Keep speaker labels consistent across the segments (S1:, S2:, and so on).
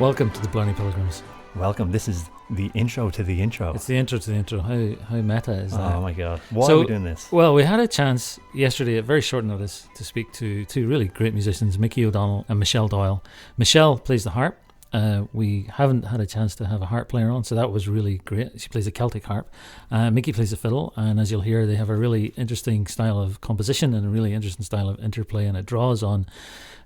S1: Welcome to the Blarney Pilgrims.
S2: Welcome. This is the intro to the intro.
S1: It's the intro to the intro. How meta is that?
S2: Oh my god. Why are we doing this?
S1: Well, we had a chance yesterday at very short notice to speak to two really great musicians, Mickey O'Donnell and Michelle Doyle. Michelle plays the harp. We haven't had a chance to have a harp player on, so that was really great. She plays a Celtic harp. Mickey plays the fiddle, and as you'll hear, they have a really interesting style of composition and a really interesting style of interplay, and it draws on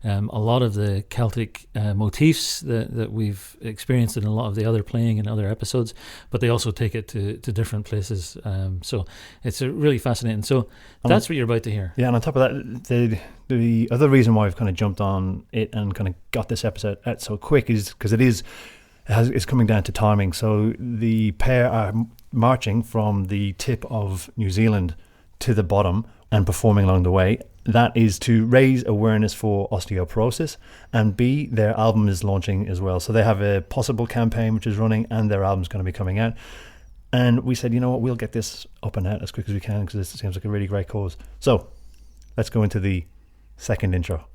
S1: a lot of the Celtic motifs that we've experienced in a lot of the other playing in other episodes, but they also take it to different places. So it's really fascinating. So that's what you're about to hear.
S2: Yeah, and on top of that, the other reason why I've kind of jumped on it and kind of got this episode out so quick is because it's coming down to timing. So the pair are marching from the tip of New Zealand to the bottom and performing along the way. That is to raise awareness for osteoporosis, and B, their album is launching as well. So they have a possible campaign which is running, and their album's going to be coming out. And we said, you know what, we'll get this up and out as quick as we can because this seems like a really great cause. So let's go into the second intro.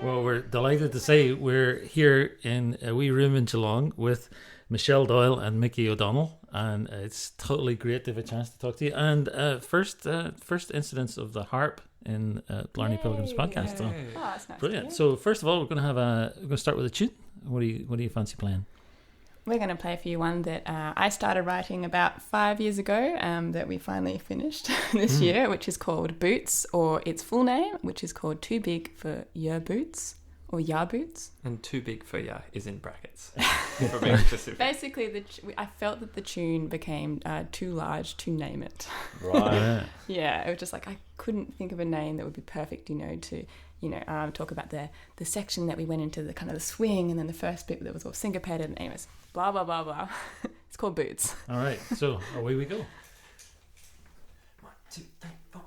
S1: Well, we're delighted to say we're here in a wee room in Geelong with Michelle Doyle and Mickey O'Donnell, and it's totally great to have a chance to talk to you. And first incidence of the harp in Blarney Pilgrims podcast. So,
S3: that's nice.
S1: Brilliant. So first of all, we're going to start with a tune. What do you fancy playing?
S3: We're going to play for you one that I started writing about 5 years ago that we finally finished this year, which is called Boots, or its full name, which is called Too Big for Your Boots, or Ya Boots.
S4: And Too Big for Ya is in brackets, for being specific.
S3: Basically, I felt that the tune became too large to name it.
S2: Right.
S3: Yeah, it was just like I couldn't think of a name that would be perfect, to talk about the section that we went into, the kind of the swing, and then the first bit that was all syncopated, and anyways, blah, blah, blah, blah. It's called Boots.
S1: All right, so away we go.
S4: 1, 2, 3, 4.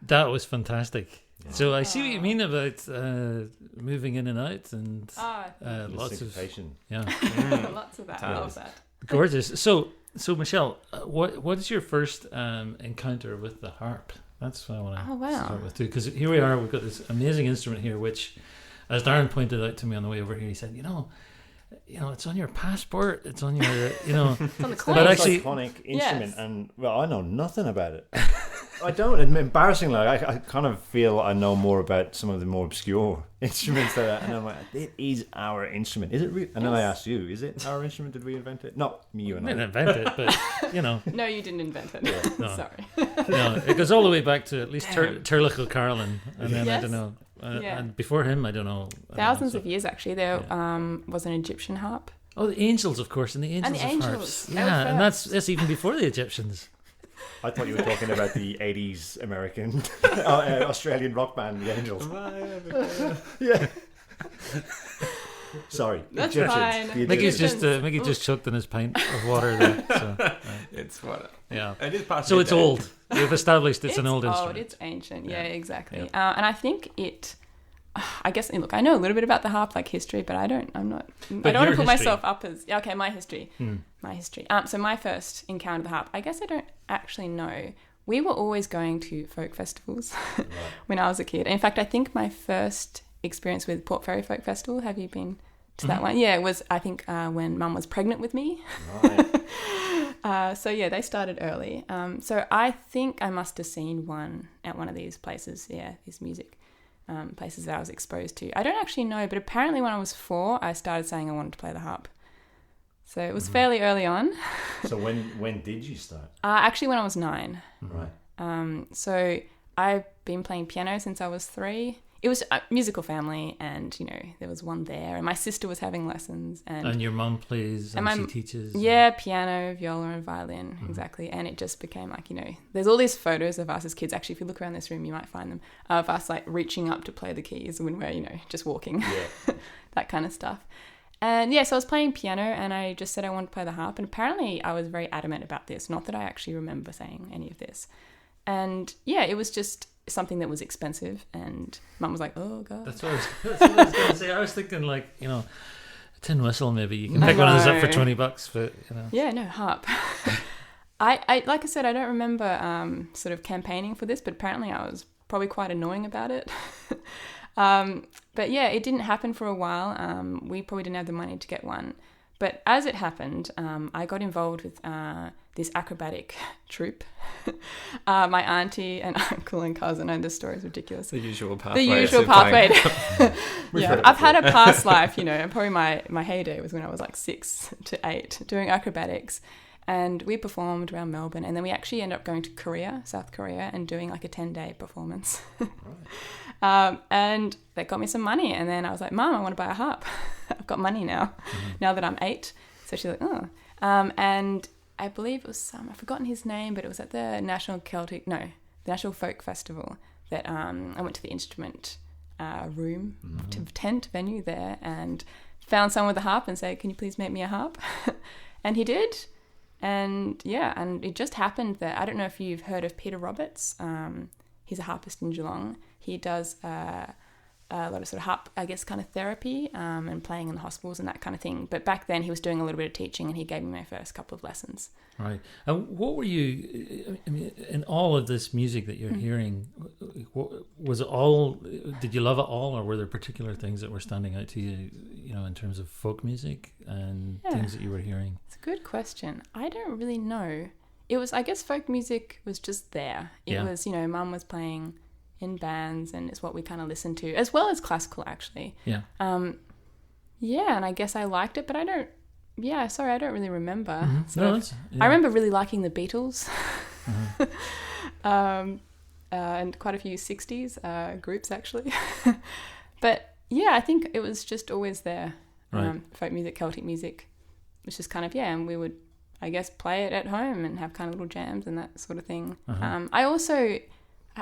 S1: That was fantastic. Yeah. So I see what you mean about moving in and out and lots of
S3: lots of that. I love that.
S1: Gorgeous. So Michelle, what is your first encounter with the harp? That's what I want to start with too, because here we are. We've got this amazing instrument here, which, as Darren pointed out to me on the way over here, he said, you know, it's on your passport. It's on your, it's
S3: on the coin.
S2: But actually, iconic instrument, and I know nothing about it. I don't. Embarrassingly, I kind of feel I know more about some of the more obscure instruments and I'm like, it is our instrument. Is it real? And then I asked you, is it our instrument? Did we invent it? Not you and I.
S1: didn't invent it, but
S3: No, you didn't invent it.
S1: Yeah, no.
S3: Sorry.
S1: No, it goes all the way back to at least Turlough Carlin, and then I don't know. And before him, I don't know.
S3: Thousands of years, actually. There was an Egyptian harp.
S1: Oh, the angels, of course, and the angels of harps. Yeah, and that's even before the Egyptians.
S2: I thought you were talking about the 80s American, Australian rock band, the Angels. Yeah. Sorry.
S3: That's fine.
S1: Mickey's just choked in his pint of water there. So,
S4: it's what?
S1: Yeah.
S4: It is past
S1: so it's old. We've established it's an old instrument.
S3: It's ancient. Yeah, exactly. Yeah. And I think I guess, look, I know a little bit about the harp, like history, but I don't want to put myself up as, my history. My history. So my first encounter with the harp, I guess I don't actually know. We were always going to folk festivals when I was a kid. In fact, I think my first experience with Port Fairy Folk Festival, have you been to that one? Yeah, it was, I think, when Mum was pregnant with me. Right. So they started early. So I think I must have seen one at one of these places, these music places that I was exposed to. I don't actually know, but apparently when I was 4, I started saying I wanted to play the harp. So it was fairly early on.
S2: So when did you start?
S3: Actually, when I was 9.
S2: Right.
S3: So I've been playing piano since I was 3. It was a musical family, and there was one there, and my sister was having lessons, and
S1: your mum plays and she teaches.
S3: Yeah, piano, viola, and violin, exactly. And it just became like there's all these photos of us as kids. Actually, if you look around this room, you might find them of us like reaching up to play the keys when we're just walking, that kind of stuff. And so I was playing piano, and I just said I wanted to play the harp, and apparently I was very adamant about this. Not that I actually remember saying any of this, and it was just something that was expensive, and Mum was like, oh god,
S1: that's what I was going to say. I was thinking like a tin whistle, maybe you can pick one of those up for $20, but
S3: harp. I like I said, I don't remember sort of campaigning for this, but apparently I was probably quite annoying about it. But it didn't happen for a while. We probably didn't have the money to get one, but as it happened, I got involved with this acrobatic troupe. My auntie and uncle and cousin, and this story is ridiculous.
S4: The usual pathway.
S3: I've had a past life, probably my heyday was when I was like 6 to 8 doing acrobatics. And we performed around Melbourne, and then we actually ended up going to South Korea, and doing like a 10-day performance. And that got me some money, and then I was like, Mum, I want to buy a harp. I've got money now, now that I'm 8. So she's like, oh. And I believe it was I've forgotten his name, but it was at the National Folk Festival that I went to the instrument room, to tent venue there, and found someone with a harp and said, can you please make me a harp? And he did. And and it just happened that, I don't know if you've heard of Peter Roberts. He's a harpist in Geelong. He does a lot of sort of harp, I guess, kind of therapy, and playing in the hospitals and that kind of thing. But back then he was doing a little bit of teaching, and he gave me my first couple of lessons. Right.
S1: And what were you, in all of this music that you're hearing, was it all, did you love it all, or were there particular things that were standing out to you, in terms of folk music and things that you were hearing?
S3: It's a good question. I don't really know. It was, I guess, folk music was just there. It was, Mum was playing in bands, and it's what we kind of listened to, as well as classical, actually.
S1: Yeah.
S3: And I guess I liked it, but I don't really remember. I remember really liking the Beatles, and quite a few 60s groups, actually. But I think it was just always there.
S1: Right.
S3: Folk music, Celtic music, which is kind of, and we would, I guess, play it at home and have kind of little jams and that sort of thing.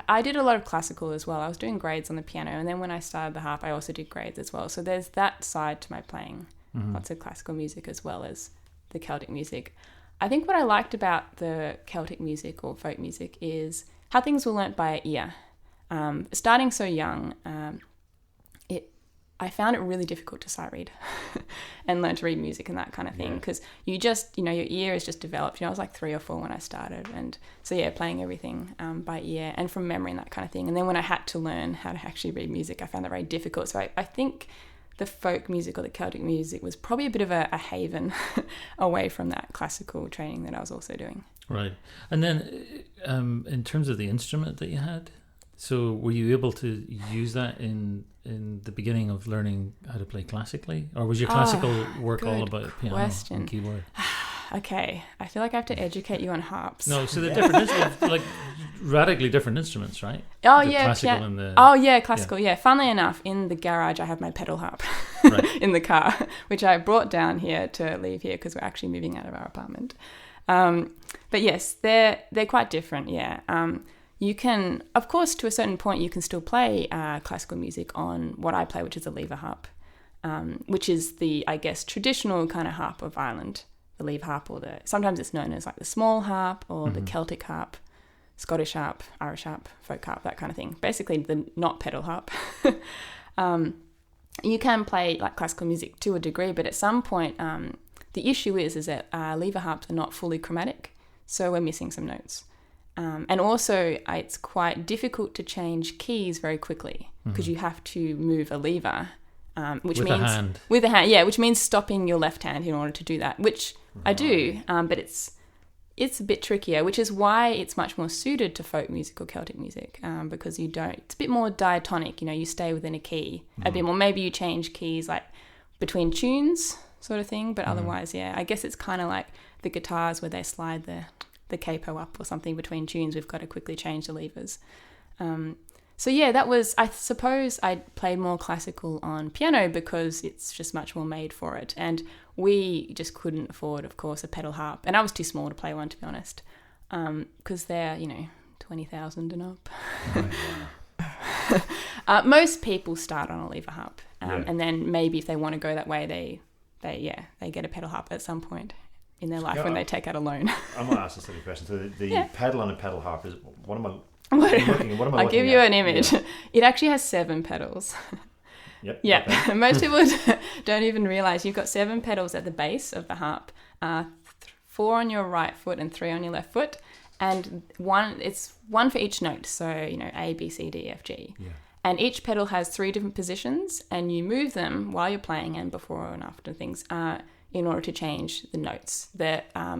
S3: I did a lot of classical as well. I was doing grades on the piano, and then when I started the harp, I also did grades as well. So there's that side to my playing, lots of classical music as well as the Celtic music. I think what I liked about the Celtic music or folk music is how things were learnt by ear. starting so young, I found it really difficult to sight read and learn to read music and that kind of thing, because you just, your ear is just developed. I was like 3 or 4 when I started, and so playing everything by ear and from memory and that kind of thing. And then when I had to learn how to actually read music, I found that very difficult. So I think the folk music or the Celtic music was probably a bit of a haven away from that classical training that I was also doing.
S1: Right. And then in terms of the instrument that you had, so were you able to use that in the beginning of learning how to play classically? Or was your classical work all about piano and keyboard?
S3: Okay, I feel like I have to educate you on harps.
S1: No, so they're different instruments, like radically different instruments, right?
S3: Oh,
S1: the
S3: yeah.
S1: Classical and the...
S3: Oh, yeah, classical, yeah. Funnily enough, in the garage, I have my pedal harp in the car, which I brought down here to leave here because we're actually moving out of our apartment. But yes, they're quite different, yeah. You can, of course, to a certain point, you can still play classical music on what I play, which is a lever harp, which is the, I guess, traditional kind of harp of Ireland. The lever harp, or sometimes it's known as like the small harp or the Celtic harp, Scottish harp, Irish harp, folk harp, that kind of thing. Basically, the not pedal harp. You can play like classical music to a degree, but at some point, the issue is that lever harps are not fully chromatic, so we're missing some notes. And also, it's quite difficult to change keys very quickly because you have to move a lever, which means with a hand, which means stopping your left hand in order to do that, which I do, but it's a bit trickier, which is why it's much more suited to folk music or Celtic music, because it's a bit more diatonic. You stay within a key a bit more. Maybe you change keys like between tunes, sort of thing, but otherwise, I guess it's kind of like the guitars where they slide the capo up or something between tunes. We've got to quickly change the levers. So that was, I suppose I played more classical on piano because it's just much more made for it. And we just couldn't afford, of course, a pedal harp. And I was too small to play one, to be honest, because they're, 20,000 and up. Most people start on a lever harp. And then maybe if they want to go that way, they get a pedal harp at some point in their life when they take out a loan.
S2: I'm going to ask a silly question. So the pedal on a pedal harp is, what am I
S3: I'll give you an image. Yeah. It actually has 7 pedals.
S2: Yep.
S3: Yeah.
S2: Okay.
S3: Most people don't even realise you've got 7 pedals at the base of the harp, 4 on your right foot and 3 on your left foot, and it's one for each note. So, A, B, C, D, F, G. Yeah. And each pedal has 3 different positions, and you move them while you're playing and before and after things in order to change the notes.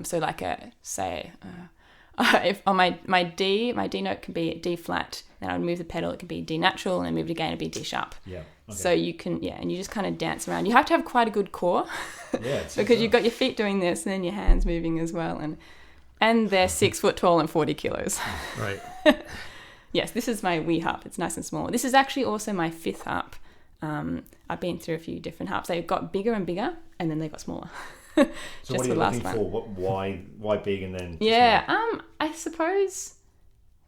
S3: So like if on my D note can be D flat, then I would move the pedal, it can be D natural, and then move it again, it'd be D sharp. Yeah. Okay. So you can, and you just kind of dance around. You have to have quite a good core, because you've got your feet doing this and then your hands moving as well, and they're 6 foot tall and 40 kilos.
S1: Right.
S3: Yes, this is my wee harp. It's nice and small. This is actually also my 5th harp. I've been through a few different harps. They got bigger and bigger, and then they got smaller.
S2: So what are you looking for? Why big and then?
S3: I suppose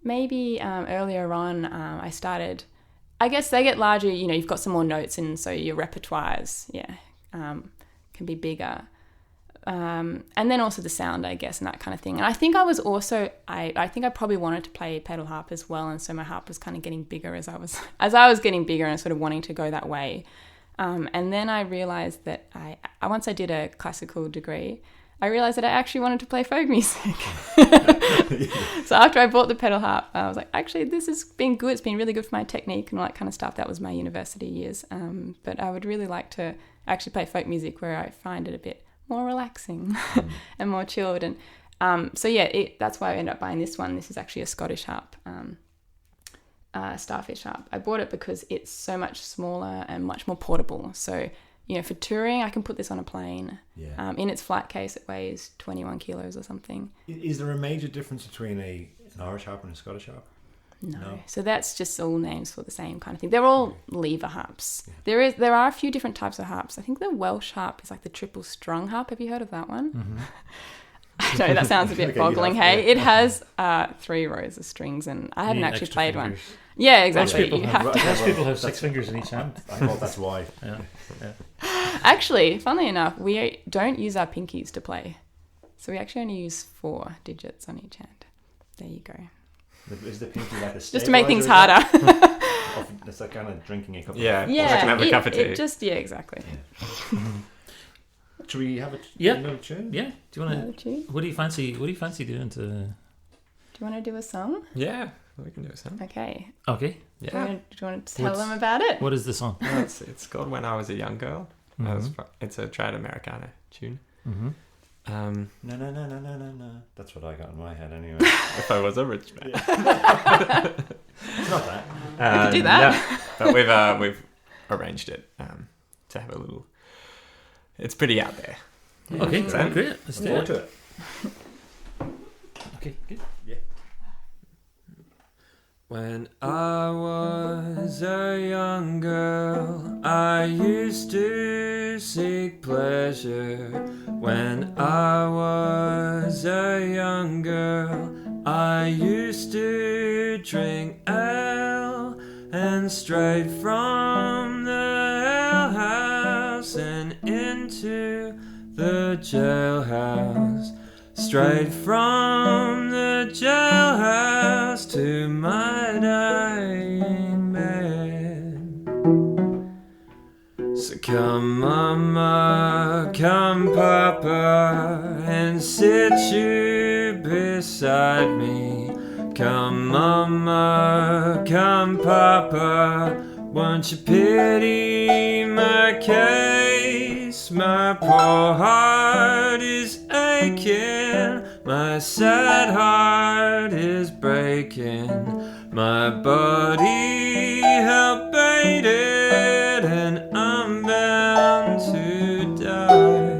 S3: maybe earlier on I started. I guess they get larger. You've got some more notes, and so your repertoires, can be bigger. And then also the sound, I guess, and that kind of thing. And I think I was also I think I probably wanted to play pedal harp as well, and so my harp was kind of getting bigger as I was getting bigger and sort of wanting to go that way. And then I realised that once I did a classical degree, I realised that I actually wanted to play folk music. So after I bought the pedal harp, I was like, actually, this has been good. It's been really good for my technique and all that kind of stuff. That was my university years. But I would really like to actually play folk music where I find it a bit more relaxing and more chilled. And that's why I ended up buying this one. This is actually a Scottish harp. Starfish harp. I bought it because it's so much smaller and much more portable. So, for touring, I can put this on a plane. Yeah. In its flat case, it weighs 21 kilos or something.
S2: Is there a major difference between an Irish harp and a Scottish harp?
S3: No. So that's just all names for the same kind of thing. They're all lever harps. Yeah. There are a few different types of harps. I think the Welsh harp is like the triple strung harp. Have you heard of that one? Mm-hmm. I know that sounds a bit boggling, hey? It has 3 rows of strings, and I haven't actually played one. Yeah, exactly.
S1: Most people have 6 fingers in each hand.
S2: I thought that's why.
S1: Yeah.
S3: Actually, funnily enough, we don't use our pinkies to play. So we actually only use 4 digits on each hand. There you go.
S2: Is the pinky like a
S3: Just to make things
S2: stabilizer,
S3: harder.
S2: It's like kind of drinking a cup
S4: Yeah.
S2: of
S4: Or I can have a cup of tea.
S3: Exactly.
S2: Should we have
S1: Yeah.
S2: tune?
S1: Yeah. Do you want
S3: Another
S1: to?
S3: tune.
S1: What do you fancy? What do you fancy doing to?
S3: Do you want to do a song?
S4: Yeah, we can do some.
S3: Okay.
S1: Okay.
S4: Yeah.
S3: Do you want to tell
S1: What's-
S3: them about it?
S1: What is the song?
S4: No, it's called When I Was a Young Girl. It's a trad Americana tune.
S1: Mm-hmm.
S2: No. That's what I got in my head anyway.
S4: If I was a rich man.
S2: It's not that.
S3: We could do that.
S4: No, but we've arranged it to have a little. It's pretty out there.
S1: Okay.
S4: So-
S1: Great. Let's do
S2: Forward
S1: it.
S2: to it.
S1: Okay. Good.
S4: When I was a young girl, I used to seek pleasure. When I was a young girl, I used to drink ale and strayed from the alehouse and into the jailhouse. Straight from the jailhouse to my dying bed. So come mama, come papa, and sit you beside me. Come mama, come papa, won't you pity my case? My poor heart is aching, my sad heart is breaking, my body held baited, and I'm bound to die.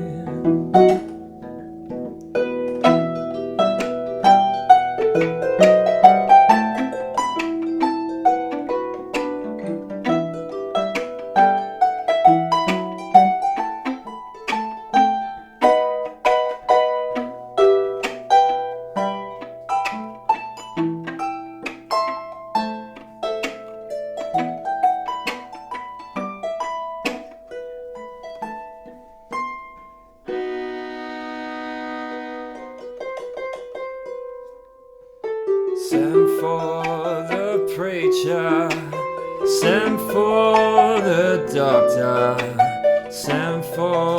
S4: Send for the preacher, send for the doctor, send for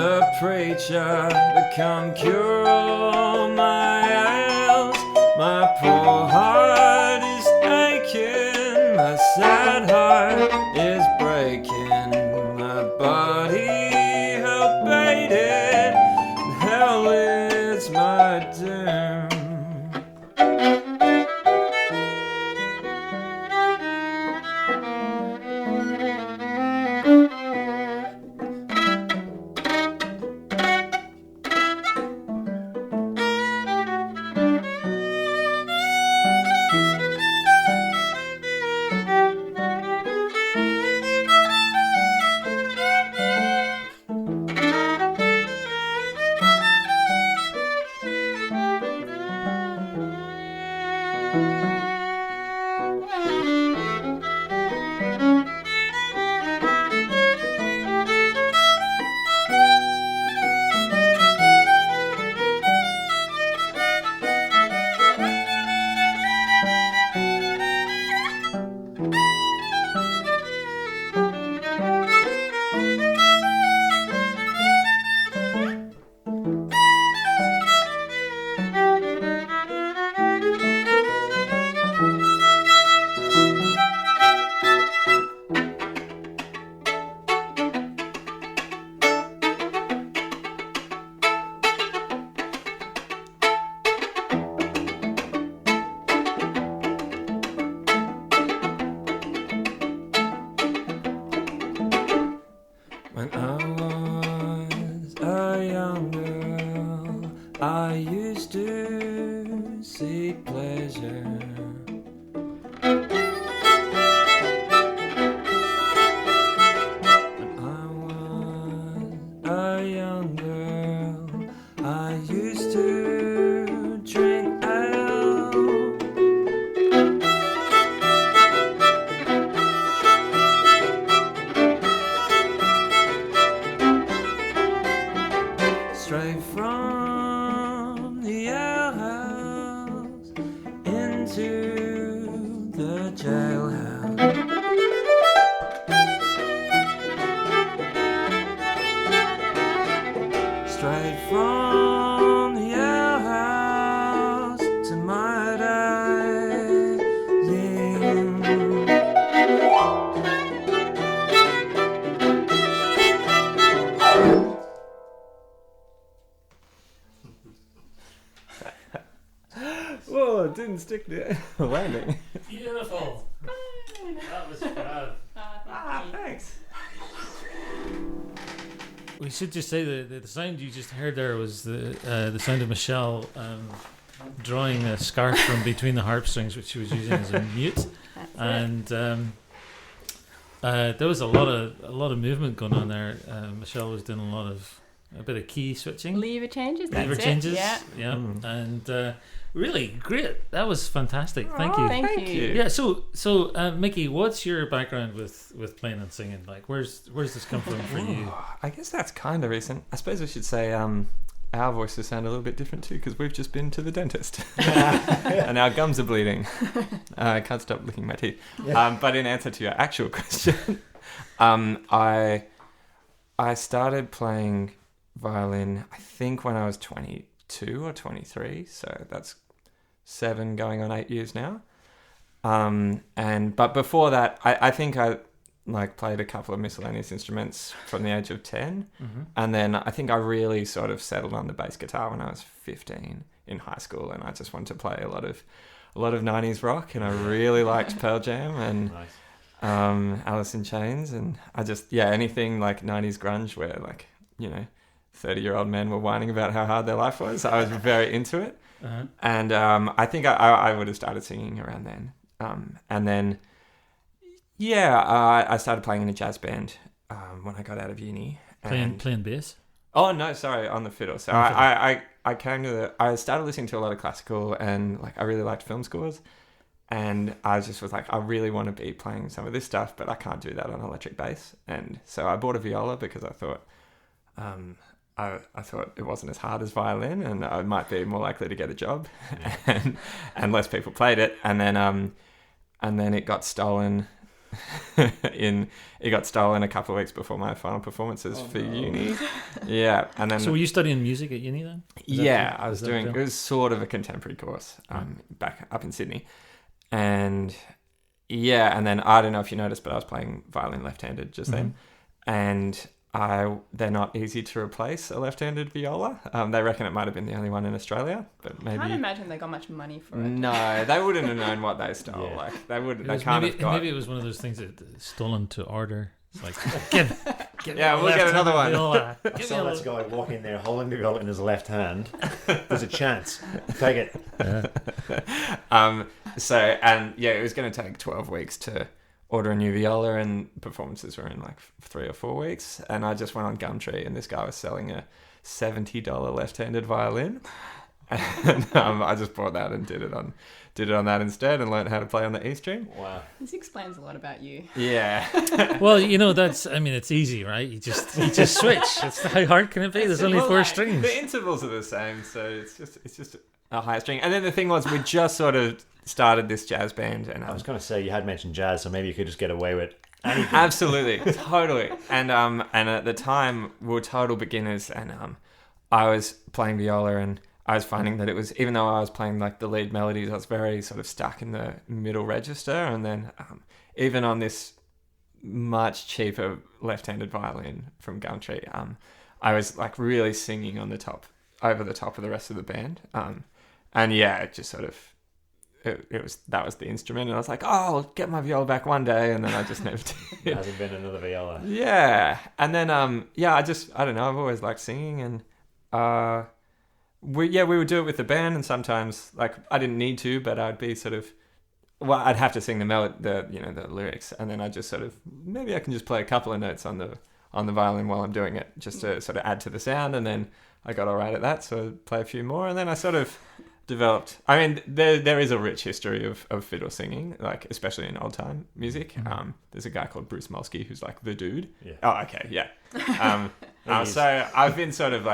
S4: the preacher to come cure all my ails. My poor heart is aching, my sad heart is breaking, my body held baited, hell is my doom. When I was a young girl, I used to seek pleasure. When I was a young girl, I used to drink ale. Straight from the alehouse into into the jailhouse. Straight from the alehouse to my dying. Whoa, it didn't stick to the landing.
S1: Beautiful. That was fab.
S4: Thanks.
S1: We should just say the sound you just heard there was the sound of Michelle drawing a scarf from between the harp strings, which she was using as a mute, and there was a lot of movement going on there. Michelle was doing a bit of key switching,
S3: Lever changes.
S1: lever
S3: That's
S1: changes,
S3: it.
S1: yeah, and really great. That was fantastic. Thank you.
S3: Thank you.
S1: Yeah. So Mickey, what's your background with playing and singing? Like, where's this come from for you?
S4: I guess that's kind of recent. I suppose I should say our voices sound a little bit different too because we've just been to the dentist and our gums are bleeding. I can't stop licking my teeth. But in answer to your actual question, I started playing violin, I think, when I was 22 or 23. So that's 7 going on 8 years now. But before that, I think I played a couple of miscellaneous instruments from the age of 10.
S1: Mm-hmm.
S4: And then I think I really sort of settled on the bass guitar when I was 15 in high school, and I just wanted to play a lot of 90s rock, and I really liked Pearl Jam and Alice in Chains, and I just anything like 90s grunge where 30-year-old men were whining about how hard their life was. I was very into it.
S1: Uh-huh.
S4: And I think I would have started singing around then. And then I started playing in a jazz band when I got out of uni.
S1: Playing bass?
S4: Oh, no, sorry, on the fiddle. So I I started listening to a lot of classical, and I really liked film scores. And I just was I really want to be playing some of this stuff, but I can't do that on electric bass. And so I bought a viola because I thought I thought it wasn't as hard as violin, and I might be more likely to get a job, and less people played it. And then it got stolen. It got stolen a couple of weeks before my final performances for uni. Yeah, and then.
S1: So were you studying music at uni then?
S4: I was doing. It was sort of a contemporary course back up in Sydney, and and then I don't know if you noticed, but I was playing violin left-handed just then, and they're not easy to replace a left-handed viola. They reckon it might have been the only one in Australia, but maybe. I
S3: can't imagine they got much money for it.
S4: No, they wouldn't have known what they stole.
S1: Yeah.
S4: They would. They
S1: can't
S4: have got.
S1: Maybe it was one of those things that stolen to order. It's get
S4: we'll get another one.
S2: I saw this guy walk in there holding the viola in his left hand. There's a chance. Take it.
S1: Yeah.
S4: It was going to take 12 weeks to order a new viola, and performances were in 3 or 4 weeks. And I just went on Gumtree, and this guy was selling a $70 left-handed violin, and I just bought that and did it on that instead, and learned how to play on the E string.
S2: Wow,
S3: this explains a lot about you.
S4: Yeah.
S1: Well, it's easy, right? You just switch. How hard can it be? There's only 4 strings.
S4: The intervals are the same, so it's just a higher string. And then the thing was, we just sort of started this jazz band, and
S2: I was going to say, you had mentioned jazz, so maybe you could just get away with anything.
S4: Absolutely, totally. And at the time we were total beginners, and I was playing viola, and I was finding that it was, even though I was playing the lead melodies, I was very sort of stuck in the middle register. And then even on this much cheaper left-handed violin from Gumtree, I was really singing on the top, over the top of the rest of the band. It just sort of. That was the instrument, and I was like, I'll get my viola back one day, and then I just never did.
S2: There hasn't been another viola.
S4: Yeah, and then I don't know, I've always liked singing, and we would do it with the band, and sometimes I didn't need to, but I'd be sort of, I'd have to sing the lyrics, and then I just sort of, maybe I can just play a couple of notes on the violin while I'm doing it, just to sort of add to the sound, and then I got all right at that, so I'd play a few more, and then I sort of developed. I mean, there is a rich history of fiddle singing, especially in old time music. There's a guy called Bruce Molsky who's the dude.
S2: Yeah.
S4: Oh, okay, yeah. So I've been sort of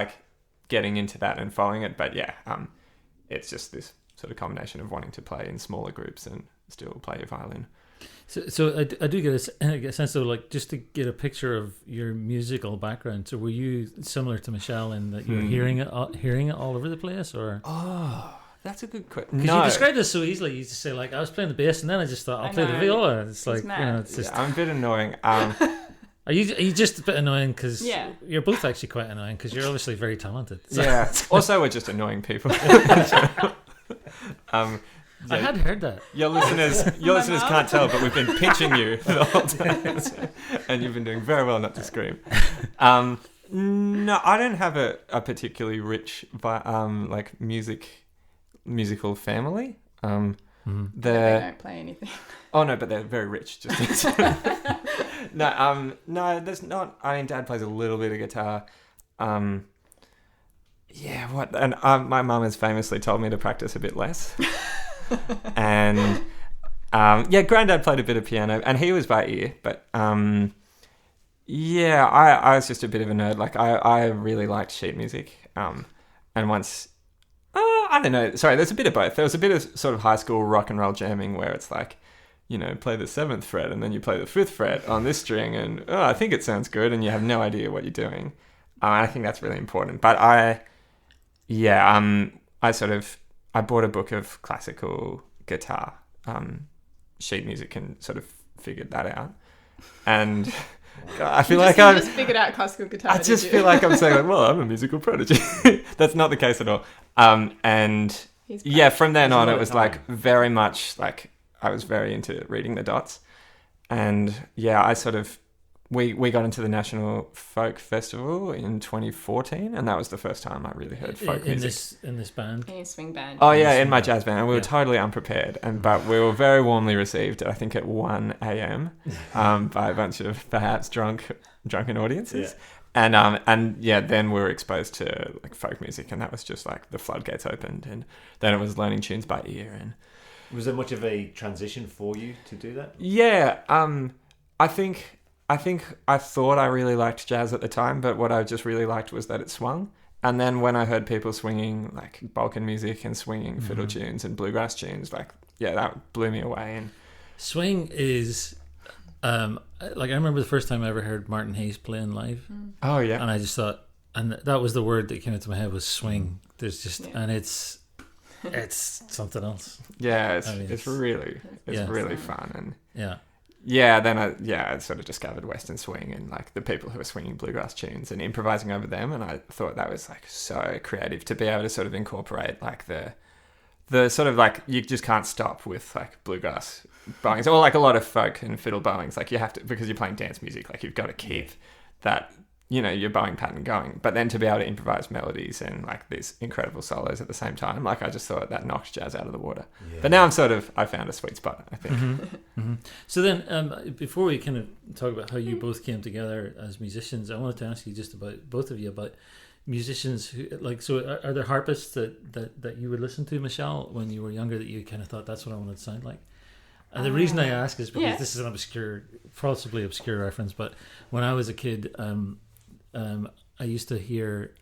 S4: getting into that and following it, but it's just this sort of combination of wanting to play in smaller groups and still play your violin.
S1: So I do get a sense though, like just to get a picture of your musical background. So were you similar to Michelle in that you were hearing it all over the place, or?
S4: Oh, that's a good question.
S1: Because you described this so easily. You just say like I was playing the bass, and then I just thought I'll play the viola. It's like it's just.
S4: Yeah, I'm a bit annoying.
S1: Are you just a bit annoying because you're both actually quite annoying because you're obviously very talented. So.
S4: Yeah. Also, we're just annoying people.
S1: I had heard that.
S4: Your listeners can't tell, but we've been pinching you the whole time, and you've been doing very well not to scream. No, I don't have a particularly rich, like musical family.
S3: They don't play anything.
S4: Oh no, but they're very rich. Just no, there's not. I mean, Dad plays a little bit of guitar. Yeah, what? And my mum has famously told me to practice a bit less. And Granddad played a bit of piano, and he was by ear. But I was just a bit of a nerd. Like I really liked sheet music. And once. I don't know. Sorry, there's a bit of both. There was a bit of sort of high school rock and roll jamming where it's like, play the 7th fret and then you play the 5th fret on this string and, I think it sounds good, and you have no idea what you're doing. I think that's really important. But I bought a book of classical guitar, sheet music, and sort of figured that out. And I feel like I
S3: just figured out classical guitar.
S4: I just feel like I'm saying, like, well, I'm a musical prodigy. That's not the case at all. And from then on, it was like very much like I was very into reading the dots. And I sort of we got into the National Folk Festival in 2014, and that was the first time I really heard folk music.
S1: In this band?
S3: In your swing band.
S4: Oh yeah, in my jazz band. And we were totally unprepared, but we were very warmly received, I think at 1 a.m. By a bunch of perhaps drunken audiences. Yeah. And then we were exposed to like folk music, and that was just like the floodgates opened, and then it was learning tunes by ear. And
S2: was there much of a transition for you to do that?
S4: Yeah, I think I thought I really liked jazz at the time, but what I just really liked was that it swung. And then when I heard people swinging like Balkan music and swinging fiddle tunes and bluegrass tunes, that blew me away. And
S1: swing is. Like I remember the first time I ever heard Martin Hayes playing live.
S4: Oh yeah,
S1: and I just thought, and that was the word that came into my head was swing. There's just, and it's something else.
S4: Yeah, it's really fun, and then I sort of discovered Western swing and like the people who were swinging bluegrass tunes and improvising over them, and I thought that was like so creative to be able to sort of incorporate like the sort of like you just can't stop with like bluegrass bowings or like a lot of folk and fiddle bowings. Like you have to, because you're playing dance music, like you've got to keep that, your bowing pattern going. But then to be able to improvise melodies and like these incredible solos at the same time, like I just thought that knocked jazz out of the water. Yeah. But now I found a sweet spot, I think.
S1: Mm-hmm. So then before we kind of talk about how you both came together as musicians, I wanted to ask you just about both of you about musicians who are there harpists that you would listen to, Michelle, when you were younger, that you kind of thought that's what I wanted to sound like? And the reason I ask is because this is an possibly obscure reference, but when I was a kid, I used to hear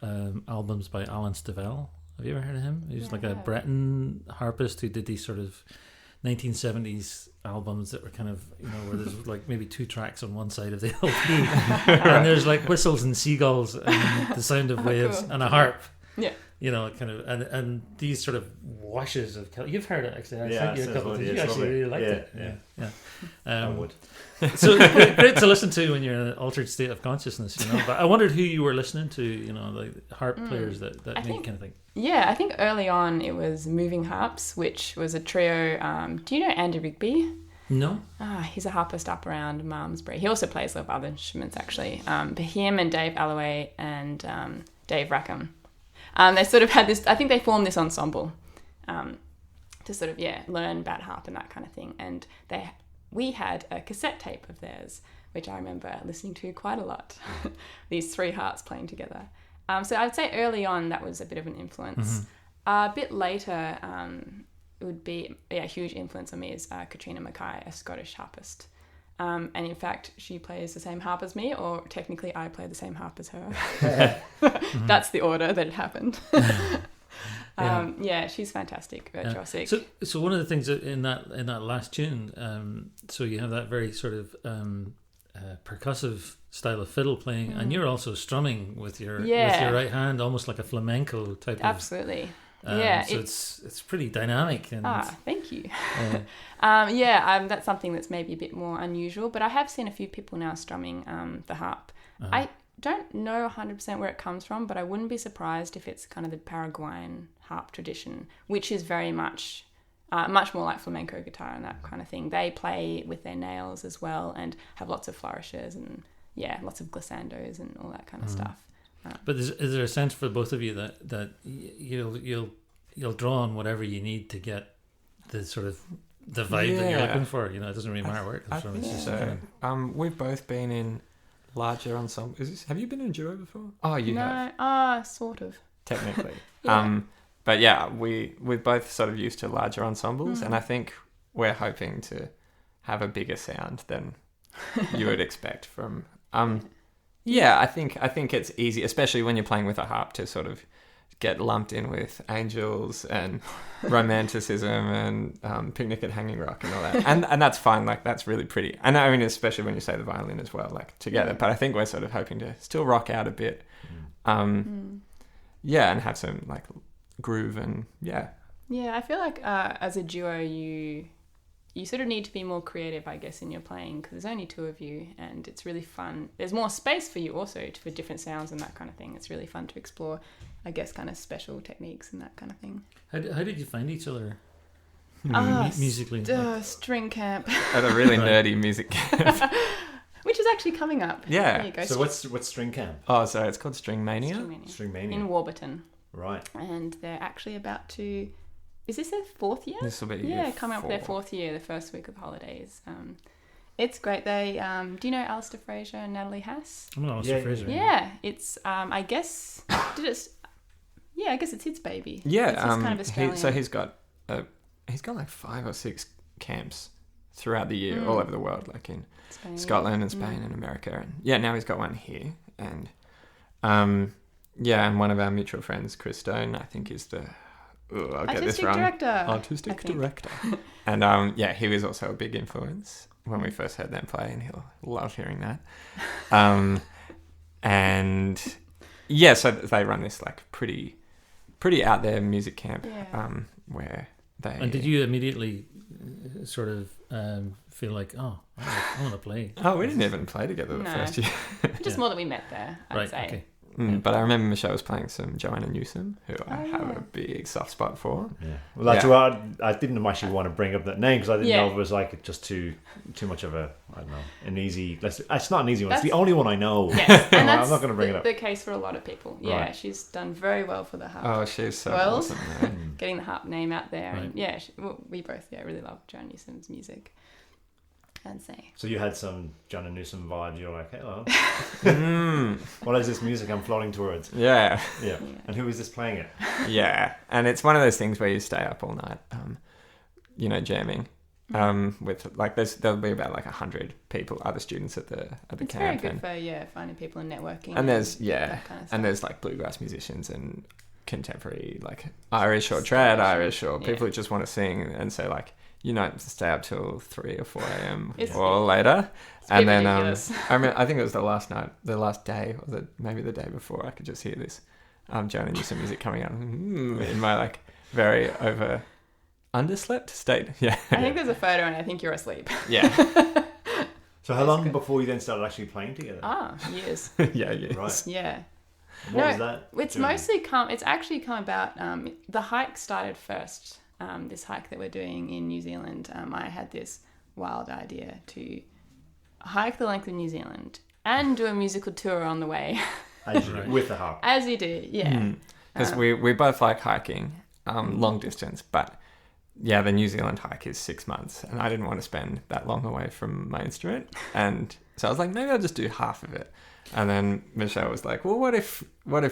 S1: albums by Alan Stivell. Have you ever heard of him? He was like a Breton harpist who did these sort of 1970s albums that were kind of, where there's like maybe 2 tracks on one side of the LP, and there's like whistles and seagulls and the sound of waves and a harp. Yeah. Kind of, and these sort of washes of you've heard it actually. I sent you a couple. You actually really liked it. Yeah. I would. So great to listen to when you're in an altered state of consciousness, But I wondered who you were listening to, like harp players that made you kind of think.
S3: Yeah, I think early on it was Moving Harps, which was a trio. Do you know Andy Rigby?
S1: No.
S3: He's a harpist up around Malmesbury. He also plays a lot of other instruments actually. But him and Dave Alloway and Dave Rackham. They sort of had this, I think they formed this ensemble to sort of, learn about harp and that kind of thing. And we had a cassette tape of theirs, which I remember listening to quite a lot. These 3 harps playing together. So I would say early on that was a bit of an influence. Mm-hmm. A bit later, it would be a huge influence on me is Katrina Mackay, a Scottish harpist. And in fact, she plays the same harp as me, or technically I play the same harp as her. That's the order that it happened. Yeah, she's fantastic, virtuosic.
S1: So one of the things in that last tune, so you have that very sort of percussive style of fiddle playing, and you're also strumming with your right hand, almost like a flamenco type.
S3: Absolutely.
S1: So it's pretty dynamic. And,
S3: thank you. That's something that's maybe a bit more unusual, but I have seen a few people now strumming the harp. I don't know 100% where it comes from, but I wouldn't be surprised if it's kind of the Paraguayan harp tradition, which is very much more like flamenco guitar and that kind of thing. They play with their nails as well and have lots of flourishes and lots of glissandos and all that kind of stuff.
S1: But is there a sense for both of you that you'll draw on whatever you need to get the sort of the vibe that you're looking for? You know, it doesn't really matter where it comes from. It's just
S4: we've both been in larger ensembles. Have you been in a duo before? Oh, you have.
S3: No, sort of.
S4: Technically. But yeah, we're both sort of used to larger ensembles, and I think we're hoping to have a bigger sound than you would expect from. I think it's easy, especially when you're playing with a harp, to sort of get lumped in with angels and romanticism and Picnic at Hanging Rock and all that, and that's fine. Like, that's really pretty. And I mean, especially when you say the violin as well, like together. But I think we're sort of hoping to still rock out a bit, and have some like groove and
S3: I feel like as a duo you sort of need to be more creative, I guess, in your playing, because there's only two of you and it's really fun. There's more space for you also for different sounds and that kind of thing. It's really fun to explore, I guess, kind of special techniques and that kind of thing.
S1: How did you find each other musically?
S3: String camp.
S4: At a really nerdy music camp.
S3: Which is actually coming up.
S4: Yeah.
S2: There you go. So what's string camp?
S4: Oh, sorry, it's called String Mania.
S2: String Mania.
S3: In Warburton.
S2: Right.
S3: And they're actually about to... Is this their fourth year?
S4: This will be
S3: coming up for their fourth year, the first week of holidays. It's great. They do you know Alistair Fraser and Natalie Hass?
S1: I know Alistair Fraser.
S3: Yeah, it's I guess I guess it's his baby.
S4: Yeah,
S3: it's his kind of Australian.
S4: he's got like 5 or 6 camps throughout the year, all over the world, like in Scotland and Spain and America, and now he's got one here, and and one of our mutual friends, Chris Stone, I think is the Artistic director. And he was also a big influence when we first heard them play, and he'll love hearing that. So they run this like pretty out there music camp where they...
S1: And did you immediately sort of feel like, I want to play?
S4: Oh, we didn't even play together the first year.
S3: Just more that we met there, I'd say.
S1: Okay.
S4: But I remember Michelle was playing some Joanna Newsom, who I have a big soft spot for.
S2: Yeah, well, that's why I didn't actually want to bring up that name, because I didn't know if it was like just too much of a, I don't know, an easy. It's not an easy one. It's the only one I know.
S3: Yes, and that's
S2: I'm not going to bring it up.
S3: The case for a lot of people. Yeah,
S2: right.
S3: She's done very well for the harp.
S4: Oh, she's so awesome.
S3: Getting the harp name out there,
S1: right.
S3: and we both really love Joanna Newsom's music. And say.
S2: So you had some Joanna Newsom vibes. You're like, hello. What is this music I'm floating towards?
S4: Yeah.
S2: And who is this playing it?
S4: Yeah. And it's one of those things where you stay up all night, jamming. With like there'll be about like 100 people, other students at the
S3: it's
S4: camp.
S3: It's very good for finding people and networking.
S4: And there's
S3: that kind of stuff.
S4: and there's like bluegrass musicians and contemporary like Irish or trad Irish or people who just want to sing, and so like. Stay up till 3 or 4 a.m. or later, and then I think it was the last day, or maybe the day before. I could just hear this Joanna Newsom music coming out in my like very underslept state. Yeah,
S3: I think there's a photo, and I think you're asleep.
S4: Yeah.
S2: So how long before you then started actually playing together?
S3: Years.
S4: Years.
S3: Right. Yeah.
S2: What was that?
S3: It's actually come about. The hike started first. This hike that we're doing in New Zealand, I had this wild idea to hike the length of New Zealand and do a musical tour on the way.
S2: With the harp.
S3: As you do, yeah.
S4: Because we both like hiking long distance, but the New Zealand hike is 6 months, and I didn't want to spend that long away from my instrument, and so I was like, maybe I'll just do half of it. And then Michelle was like, well, what if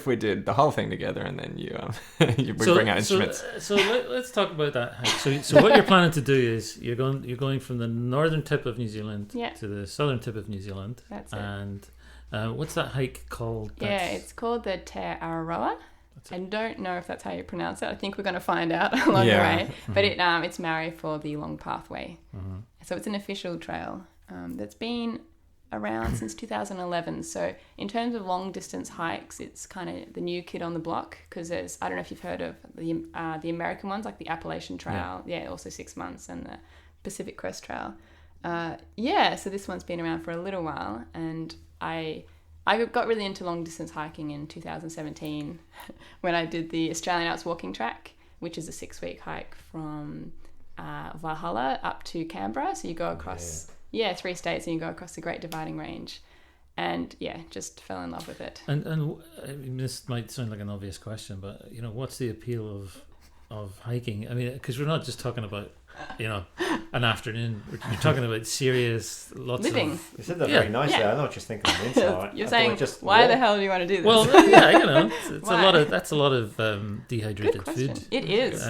S4: we did the whole thing together, and then we bring out instruments.
S1: So let's talk about that hike. So what you're planning to do is you're going from the northern tip of New Zealand to the southern tip of New Zealand.
S3: That's it.
S1: And what's that hike called?
S3: It's called the Te Araroa.
S1: That's it.
S3: I don't know if that's how you pronounce it. I think we're going to find out along the way. But it's Maori for the Long Pathway. So it's an official trail that's been around since 2011. So in terms of long distance hikes, it's kind of the new kid on the block, because there's, I don't know if you've heard of the American ones, like the Appalachian Trail, also 6 months, and the Pacific Crest Trail. So this one's been around for a little while, and I got really into long distance hiking in 2017 when I did the Australian Alps Walking Track, which is a 6-week hike from Valhalla up to Canberra. So you go across 3 states, and you go across the Great Dividing Range, and just fell in love with it.
S1: And I mean, this might sound like an obvious question, but what's the appeal of hiking? I mean, because we're not just talking about an afternoon. You're talking about serious, lots
S3: living.
S1: of.
S2: You said that very nicely. I know what you're thinking. On the inside.
S3: You're saying, why the hell do you want to do this?
S1: Well, it's a lot of dehydrated food.
S3: It is.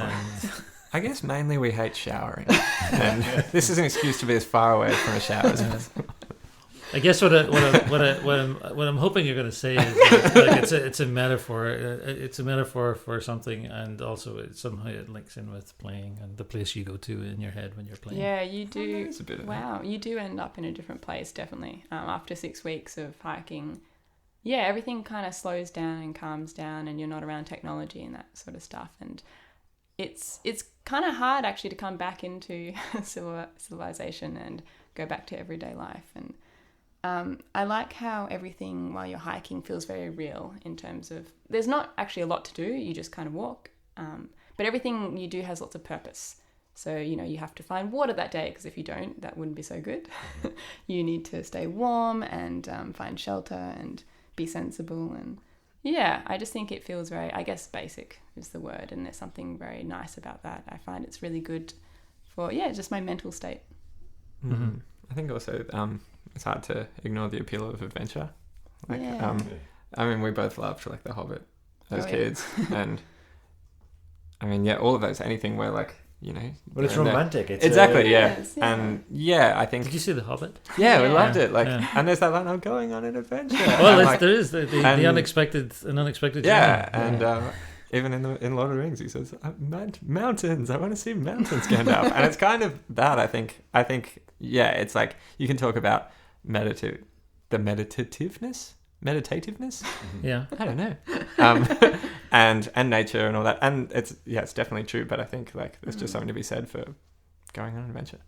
S4: I guess mainly we hate showering, and this is an excuse to be as far away from a shower as possible.
S1: I guess what I'm hoping you're going to say is like it's a metaphor. It's a metaphor for something, and also somehow it links in with playing and the place you go to in your head when you're playing.
S3: Yeah, you do.
S4: It's a bit of
S3: you do end up in a different place, definitely. After 6 weeks of hiking, everything kind of slows down and calms down, and you're not around technology and that sort of stuff. And it's kind of hard actually to come back into civilization and go back to everyday life. And I like how everything while you're hiking feels very real, in terms of there's not actually a lot to do, you just kind of walk, but everything you do has lots of purpose. So you have to find water that day, because if you don't, that wouldn't be so good. You need to stay warm and find shelter and be sensible. And I just think it feels very, I guess, basic is the word, and there's something very nice about that. I find it's really good for just my mental state.
S4: I think also it's hard to ignore the appeal of adventure. I mean, we both loved like The Hobbit as kids, and I mean, all of those, anything where like
S2: but it's romantic. It's
S4: exactly,
S3: Yes,
S4: and I think.
S1: Did you see The Hobbit?
S4: Yeah, we loved it. Like, and there's that line, "I'm going on an adventure."
S1: Well, there is the unexpected journey.
S4: And even in Lord of the Rings, he says, "Mountains. I want to see mountains, Gandalf." And it's kind of that. I think. It's like you can talk about meditativeness.
S1: Yeah,
S4: I don't know. And nature and all that, and it's definitely true. But I think like there's just something to be said for going on an adventure.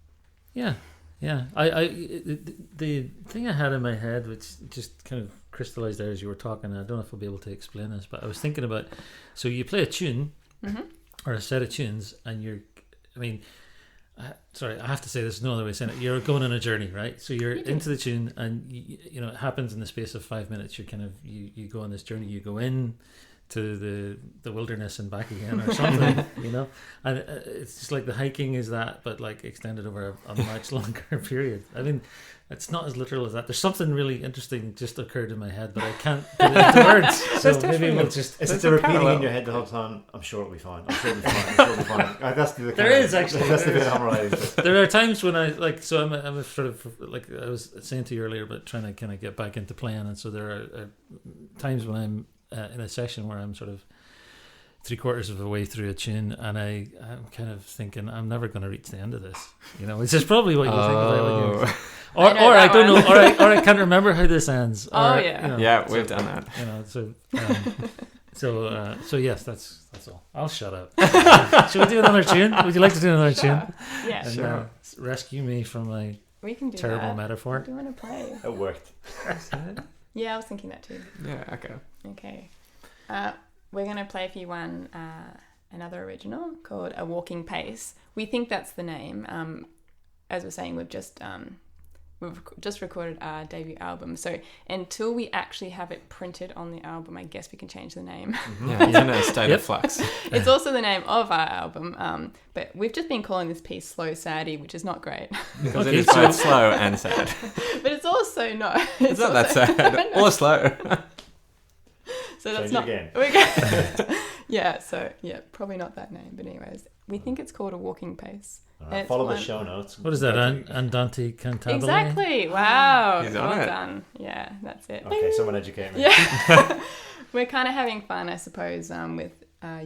S1: Yeah. The thing I had in my head, which just kind of crystallized there as you were talking, I don't know if I'll be able to explain this, but I was thinking about, so you play a tune or a set of tunes, and sorry, I have to say there's no other way of saying it. You're going on a journey, right? So you're into the tune, and it happens in the space of 5 minutes. You're kind of you go on this journey. You go in to the wilderness and back again, or something, And it's just like the hiking is that, but like extended over a much longer period. I mean, it's not as literal as that. There's something really interesting just occurred in my head, but I can't put it into words. So maybe we'll just.
S2: Is it repeating in your head the whole time? I'm sure it'll be fine. That's the
S1: there is actually.
S2: That's the bit I'm writing.
S1: There are times when I like. So I'm a sort of like I was saying to you earlier, but trying to kind of get back into playing, and so there are times when I'm in a session where I'm sort of 3/4 of the way through a tune, and I'm kind of thinking I'm never going to reach the end of this. Which is probably what you think about when you. Or I don't know, or I can't remember how this ends.
S4: We've done that.
S1: So yes, that's all. I'll shut up. Should we do another tune? Would you like to do another tune?
S3: Yeah,
S1: and, rescue me from my terrible metaphor.
S3: What do you want to play?
S2: It worked.
S3: Yeah, I was thinking that too.
S4: Yeah.
S3: Okay. We're going to play for you another original called A Walking Pace. We think that's the name. As we're saying, we've just recorded our debut album. So until we actually have it printed on the album, I guess we can change the name.
S4: Yeah, it's in a state of flux.
S3: It's also the name of our album. But we've just been calling this piece Slow Saddy, which is not great.
S4: Because it is both slow and sad.
S3: But it's also not.
S4: It's not that sad. Or slow.
S3: So that's
S2: Change
S3: not
S2: again.
S3: probably not that name. But anyways, we think it's called A Walking Pace.
S2: Right, follow the show notes.
S1: What is that? Andante cantabile?
S3: Exactly. Wow.
S4: He's on
S3: well
S4: it.
S3: done. Yeah, that's it.
S2: Okay, someone educate me.
S3: Yeah. we're kind of having fun, I suppose, with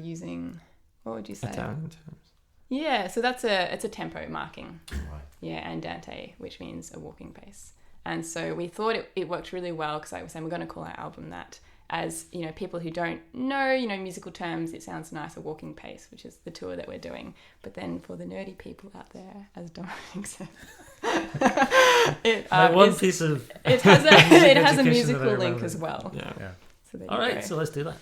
S3: using, what would you say?
S4: Italian terms.
S3: Yeah, so it's a tempo marking.
S2: Right.
S3: Yeah, andante, which means a walking pace. And so we thought it worked really well because I was saying we're going to call our album that. As people who don't know, musical terms, it sounds nice, a walking pace, which is the tour that we're doing. But then for the nerdy people out there, as Dominic said, it
S1: piece of
S3: it has a
S1: education
S3: musical
S1: that I
S3: link
S1: remember.
S3: as well.
S4: Yeah.
S3: So there
S1: All
S3: you
S1: right,
S3: go.
S1: so let's do that.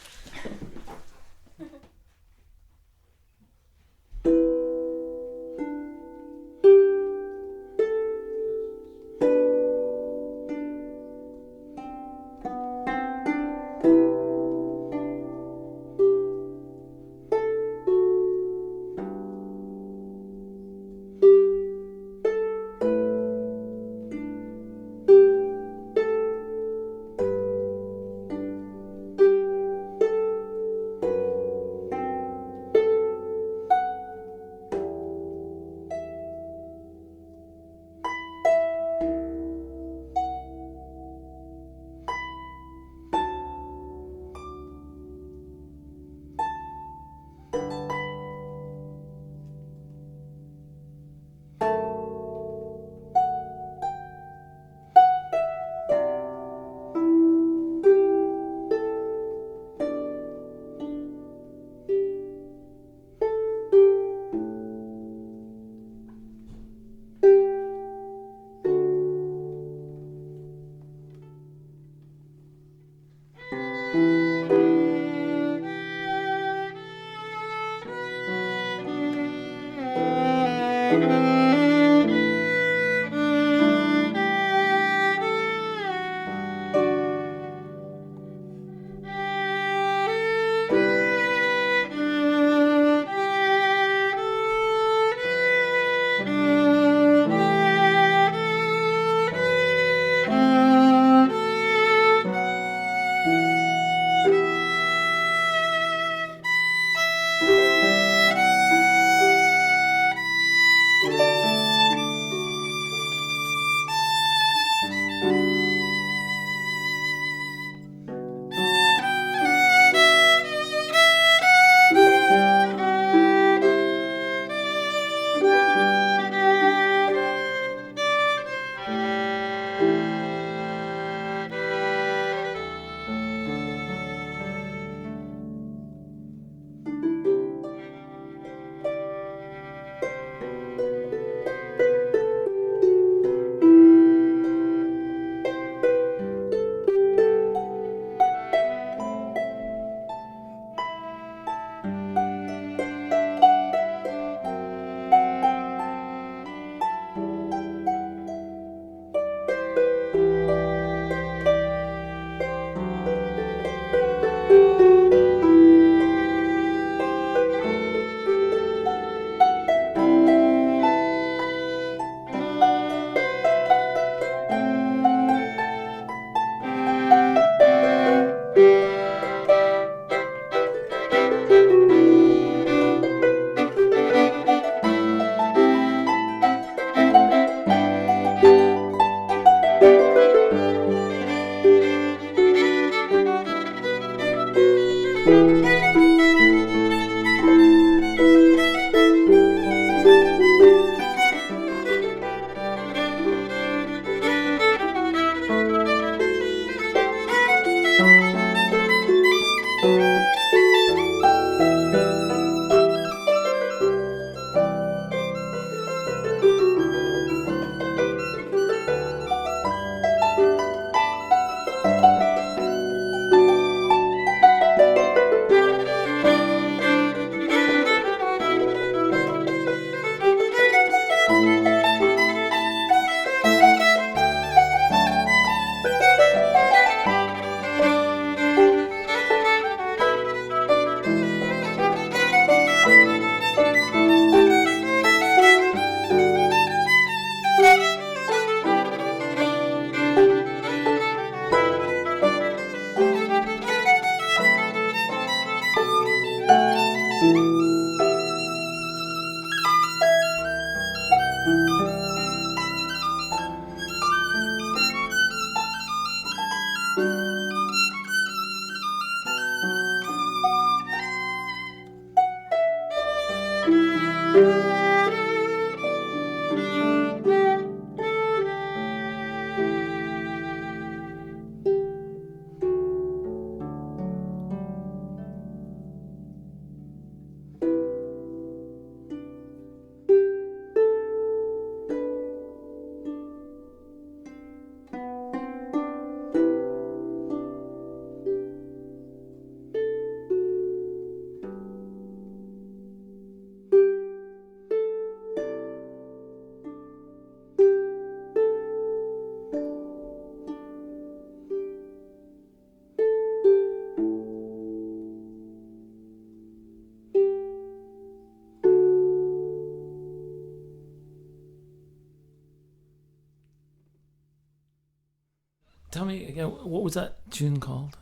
S1: tell me again, what was that tune called?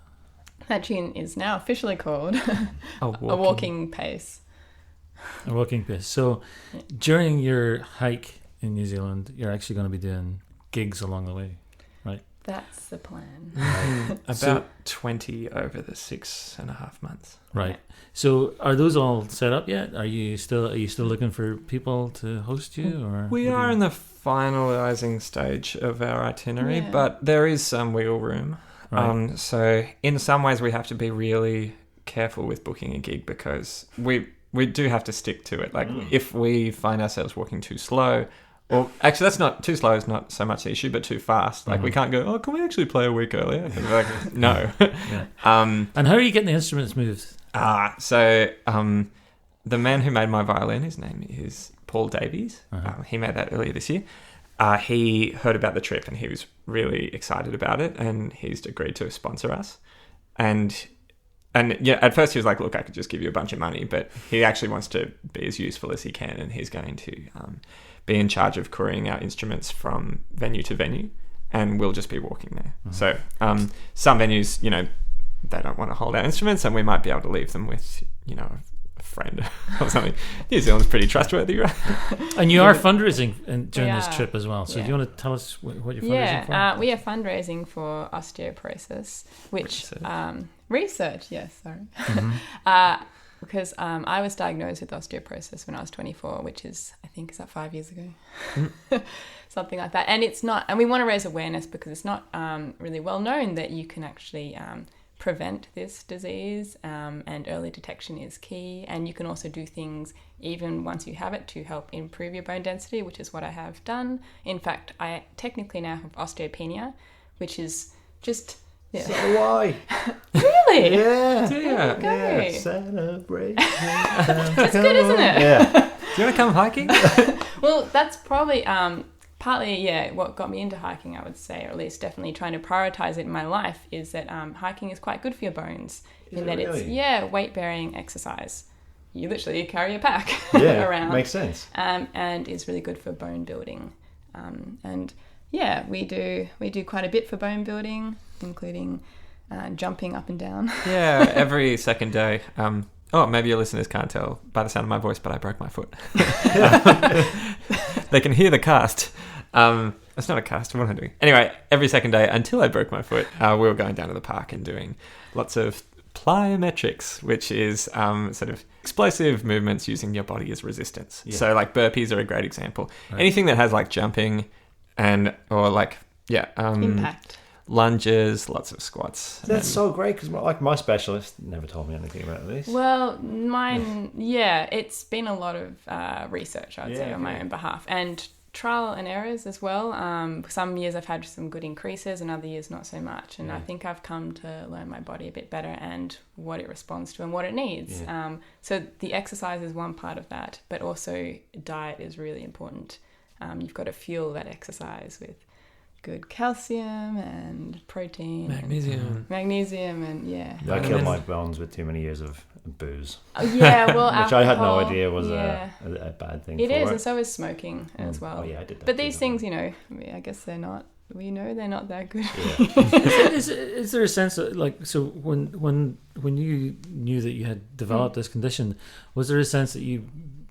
S3: That tune is now officially called
S4: A
S3: walking pace.
S1: A walking pace. So during your hike in New Zealand, you're actually going to be doing gigs along the way, right?
S3: That's the plan.
S4: About 20 over the 6.5 months.
S1: Right.
S3: Yeah.
S1: So are those all set up yet? Are you still looking for people to host you, or
S4: We are in the finalising stage of our itinerary, but there is some wiggle room.
S1: Right.
S4: So in some ways we have to be really careful with booking a gig because we do have to stick to it. Like if we find ourselves walking too slow, or actually that's not too slow is not so much the issue, but too fast. Like we can't go, oh, can we actually play a week earlier? Like, no.
S1: Yeah. And how are you getting the instruments moved?
S4: So the man who made my violin, his name is Paul Davies. He made that earlier this year. He heard about the trip and he was really excited about it, and he's agreed to sponsor us. And yeah, at first he was like, look, I could just give you a bunch of money, but he actually wants to be as useful as he can, and he's going to be in charge of couriering our instruments from venue to venue, and we'll just be walking there. So some venues, they don't want to hold our instruments, and we might be able to leave them with, a friend or something. New Zealand's pretty trustworthy, right?
S1: And you are fundraising during this trip as well. So do you want to tell us what you're fundraising for?
S3: We are fundraising for osteoporosis, which research. Yes, sorry. Because I was diagnosed with osteoporosis when I was 24, which is, I think, is that 5 years ago? Something like that. And it's not, and we want to raise awareness because it's not really well known that you can actually prevent this disease, and early detection is key. And you can also do things even once you have it to help improve your bone density, which is what I have done. In fact, I technically now have osteopenia, which is just... Yeah.
S2: So do I.
S3: Really?
S2: Yeah.
S3: There you go.
S2: Yeah. Celebrate.
S3: That's good, isn't it?
S2: Yeah.
S4: Do you want to come hiking?
S3: Well, that's probably partly, what got me into hiking, I would say, or at least definitely trying to prioritize it in my life, is that hiking is quite good for your bones. It's weight-bearing exercise. You literally carry a pack around.
S2: Makes sense.
S3: And is really good for bone building. We do quite a bit for bone building, including jumping up and down.
S4: Yeah, every second day. Maybe your listeners can't tell by the sound of my voice, but I broke my foot. They can hear the cast. It's not a cast. What am I doing? Anyway, every second day until I broke my foot, we were going down to the park and doing lots of plyometrics, which is sort of explosive movements using your body as resistance. Yeah. So like burpees are a great example. Right. Anything that has like jumping
S3: impact.
S4: Lunges, lots of squats.
S2: That's so great because my specialist never told me anything about this.
S3: Well, mine, it's been a lot of research, I'd say, on my own behalf, and trial and errors as well. Some years I've had some good increases and other years not so much, and I think I've come to learn my body a bit better and what it responds to and what it needs. So the exercise is one part of that, but also diet is really important. You've got to fuel that exercise with good calcium and protein, magnesium, and
S2: I killed my bones with too many years of booze.
S3: Which
S2: I had no idea was a bad thing.
S3: It is, and so is smoking as well.
S2: Oh yeah, I did that.
S3: But these things, I guess they're not. We know they're not that good.
S1: Yeah. Is there a sense of when you knew that you had developed this condition, was there a sense that you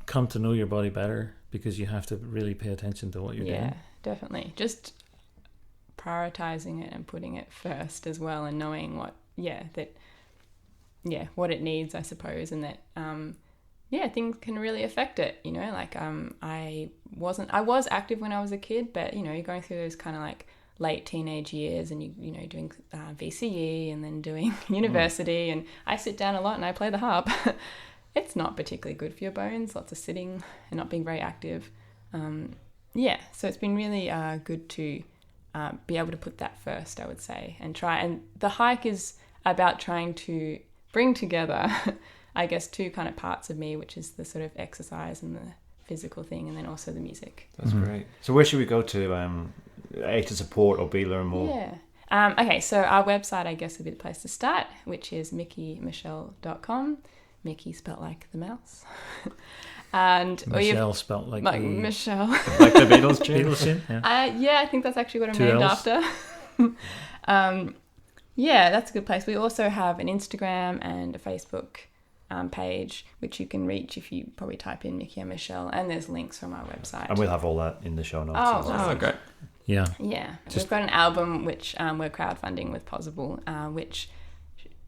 S1: come to know your body better because you have to really pay attention to what you're doing?
S3: Yeah, definitely. Just prioritizing it and putting it first as well, and knowing what it needs, I suppose, and that things can really affect it. I was active when I was a kid, but you're going through those kind of like late teenage years, and you doing VCE and then doing university, and I sit down a lot and I play the harp. It's not particularly good for your bones, lots of sitting and not being very active. So it's been really good to be able to put that first, I would say, and try. And the hike is about trying to bring together, I guess, two kind of parts of me, which is the sort of exercise and the physical thing, and then also the music.
S4: That's great.
S2: So where should we go to support or learn more?
S3: Okay, so our website, I guess, would be the place to start, which is michelle.com. Mickey spelt like the mouse. And
S1: Michelle spelt like
S3: Michelle,
S4: like the Beatles tune.
S1: Beatles tune. Yeah.
S3: I think that's actually what I'm
S1: 2
S3: named
S1: L's.
S3: after. Yeah, that's a good place. We also have an Instagram and a Facebook page, which you can reach if you probably type in Mickey and Michelle, and there's links from our website.
S2: And we'll have all that in the show notes.
S3: Oh,
S2: as well.
S3: awesome.
S4: great.
S1: Yeah.
S3: Yeah, we've got an album which we're crowdfunding with Possible, which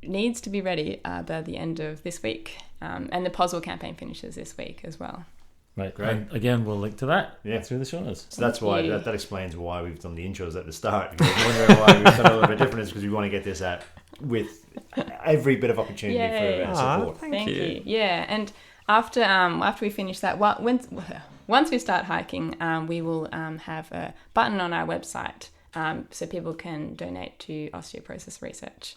S3: needs to be ready by the end of this week. And the Possible campaign finishes this week as well.
S1: Right.
S2: Great.
S1: And again, we'll link to that through the show notes.
S2: So that's
S3: Thank
S2: why
S3: you.
S2: that explains why we've done the intros at the start. Because you're wondering why we've done a little bit different is because we want to get this out with every bit of opportunity
S3: Yay.
S2: for support.
S4: Thank you.
S3: Yeah, and after we finish that, once we start hiking, we will have a button on our website so people can donate to osteoporosis research.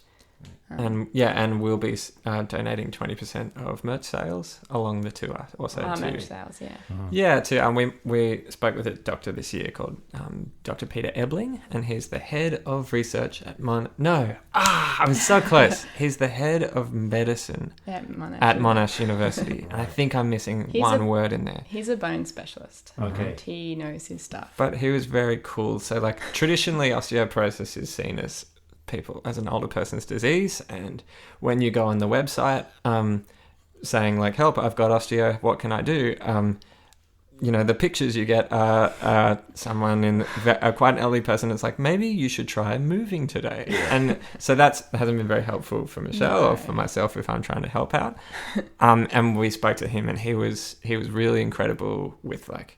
S4: And we'll be donating 20% of merch sales along the tour. Also,
S3: Merch sales, yeah.
S4: Yeah, we spoke with a doctor this year called Dr. Peter Ebling, and he's the head of research at I was so close. He's the head of medicine at Monash University, and I think I'm missing one word in there.
S3: He's a bone specialist.
S2: Okay.
S3: And he knows his stuff.
S4: But he was very cool. So, like, traditionally, osteoporosis is seen as an older person's disease, and when you go on the website saying like, help, I've got osteo, what can I do, the pictures you get are someone quite an elderly person. It's like, maybe you should try moving today. And so that hasn't been very helpful for Michelle or for myself if I'm trying to help out. And we spoke to him, and he was really incredible with like,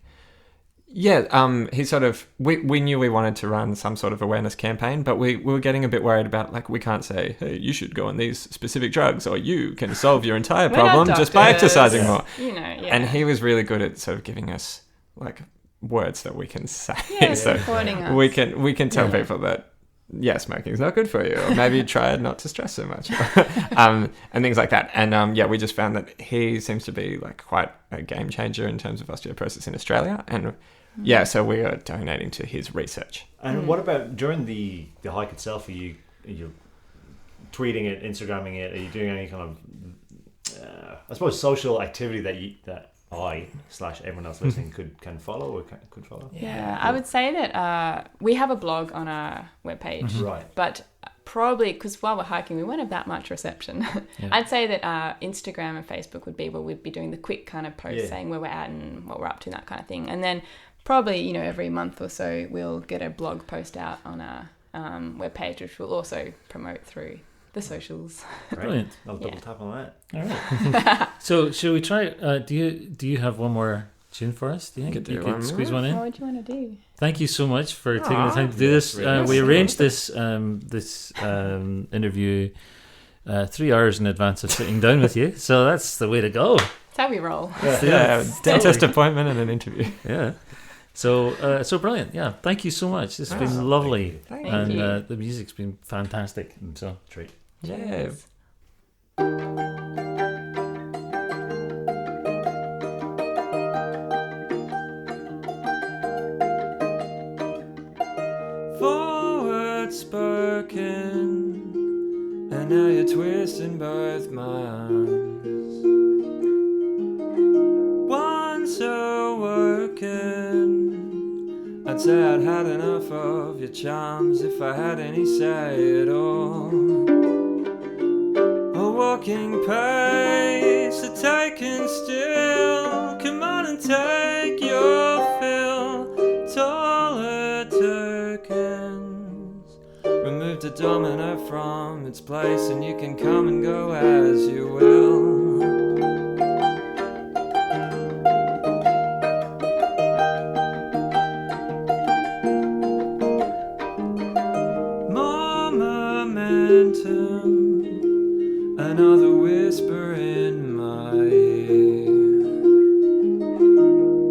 S4: he sort of, we knew we wanted to run some sort of awareness campaign, but we were getting a bit worried about, like, we can't say, hey, you should go on these specific drugs, or you can solve your entire problem just by exercising more. And he was really good at sort of giving us, like, words that we can say. So we can tell people that, smoking is not good for you, or maybe try not to stress so much, and things like that. And we just found that he seems to be like quite a game changer in terms of osteoporosis in Australia. And so we are donating to his research.
S2: And what about during the hike itself? Are you tweeting it, Instagramming it? Are you doing any kind of, I suppose, social activity that I/everyone else listening can follow or could follow?
S3: Yeah, I would say that we have a blog on our webpage,
S2: right?
S3: But probably because while we're hiking, we won't have that much reception. I'd say that Instagram and Facebook would be where we'd be doing the quick kind of posts saying where we're at and what we're up to and that kind of thing. And then probably, every month or so, we'll get a blog post out on our webpage, which we'll also promote through the socials.
S1: Brilliant.
S2: I'll double tap on that.
S1: All right. So should we try? Do you have one more tune for us? Do you think you could squeeze one in?
S3: What do you want to do?
S1: Thank you so much for taking the time to do this. We arranged this interview 3 hours in advance of sitting down with you, so that's the way to go.
S3: That's how we roll.
S4: Dentist appointment and an interview.
S1: Yeah. So brilliant. Yeah. Thank you so much. This has been lovely.
S3: Thank
S1: and
S3: you.
S1: The music's been fantastic. So
S2: Treat.
S4: Yeah. Forward spoken, and now you're twisting both my arms. Once awoken, I'd say I'd had enough of your charms if I had any say at all. A walking pace, a taken still. Come on and take your fill. Taller tokens. Remove the domino from its place, and you can come and go as you will. More momentum, another whisper in my ear.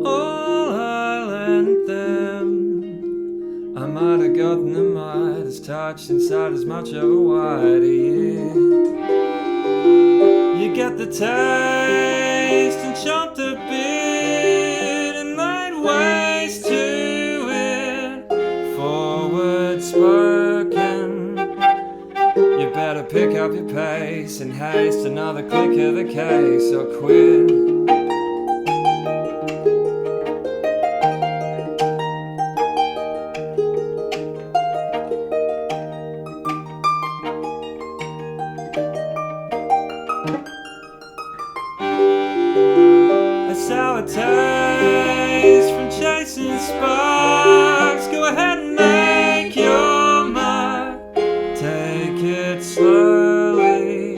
S4: All I lent them, I might have gotten the Midas touch inside as much of a wide year. You get the taste and chomped a bit and laid waste to it. Forward spoken, you better pick up your pace and haste another click of the case or quit. sparks, go ahead and make your mark. Take it slowly,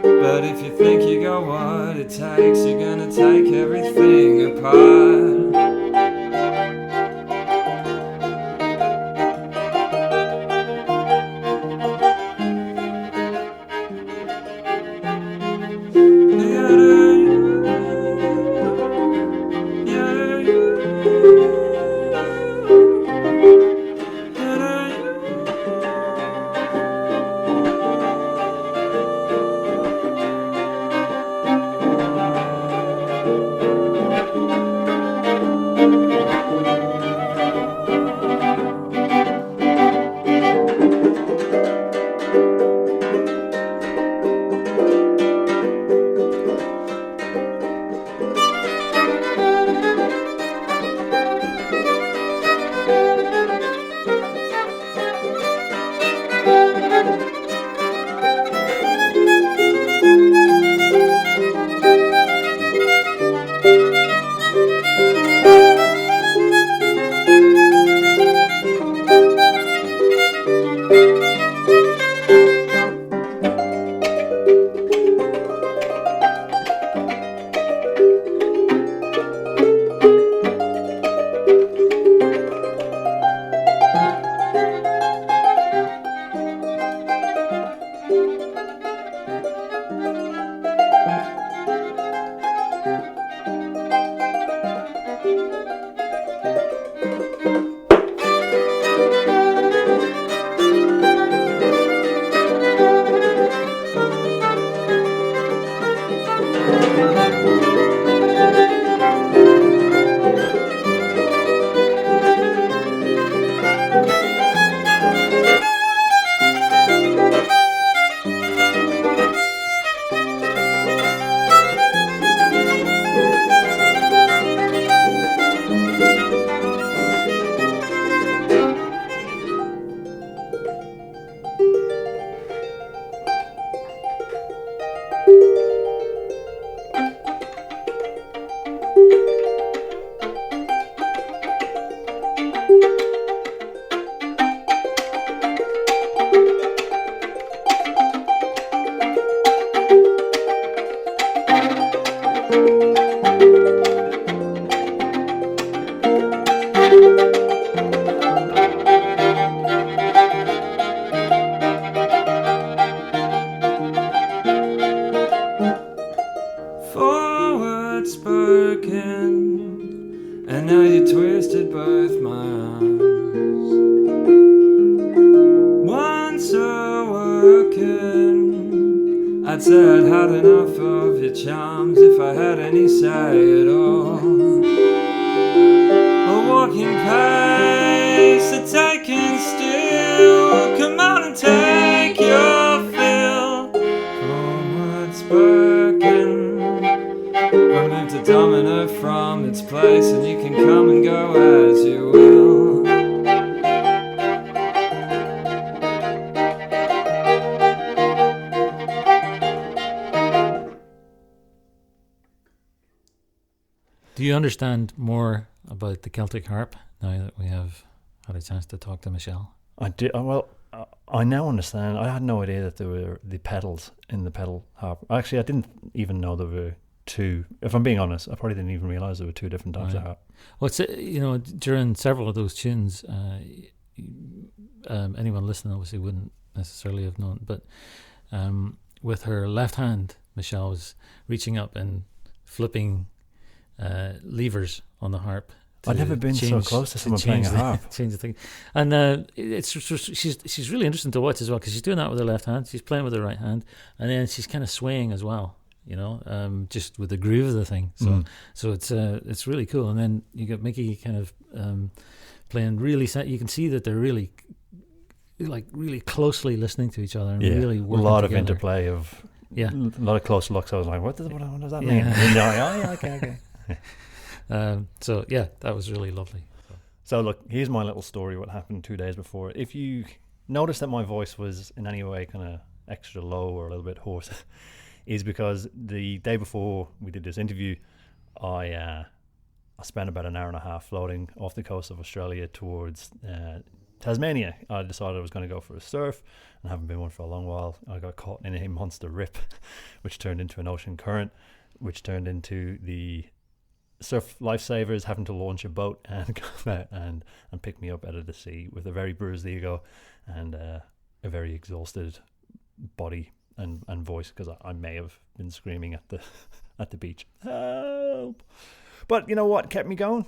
S4: but if you think you got what it takes, you're gonna take everything apart. I'd say I'd had enough of your charms if I had any say at all. A walking pace, a taking still. Come on and take your fill. Forward spoken. Remove the domino from its place, and you can come and go as you will.
S1: Do you understand more about the Celtic harp now that we have had a chance to talk to Michelle?
S2: I did. Well, I now understand. I had no idea that there were the pedals in the pedal harp. Actually, I didn't even know there were two. If I'm being honest, I probably didn't even realise there were two different types of harp.
S1: Well, it's, during several of those tunes, anyone listening obviously wouldn't necessarily have known, but with her left hand, Michelle was reaching up and flipping levers on the harp.
S2: I've never been so close to someone playing a harp.
S1: Change the thing, and she's really interesting to watch as well, because she's doing that with her left hand. She's playing with her right hand, and then she's kind of swaying as well. Just with the groove of the thing. So it's really cool. And then you got Mickey kind of playing really. You can see that they're really closely listening to each other and really working
S2: a lot
S1: together.
S2: of interplay of a lot of close looks. I was like, what does that mean? And you're like, okay.
S1: So that was really lovely.
S2: So look, here's my little story. What happened 2 days before? If you notice that my voice was in any way kind of extra low or a little bit hoarse, is because the day before we did this interview, I I spent about an hour and a half floating off the coast of Australia towards Tasmania. I decided I was going to go for a surf, and haven't been one for a long while. I got caught in a monster rip, which turned into an ocean current, which turned into the surf lifesavers having to launch a boat and come out and pick me up out of the sea with a very bruised ego and a very exhausted body and voice, because I may have been screaming at the beach, help. But you know what kept me going?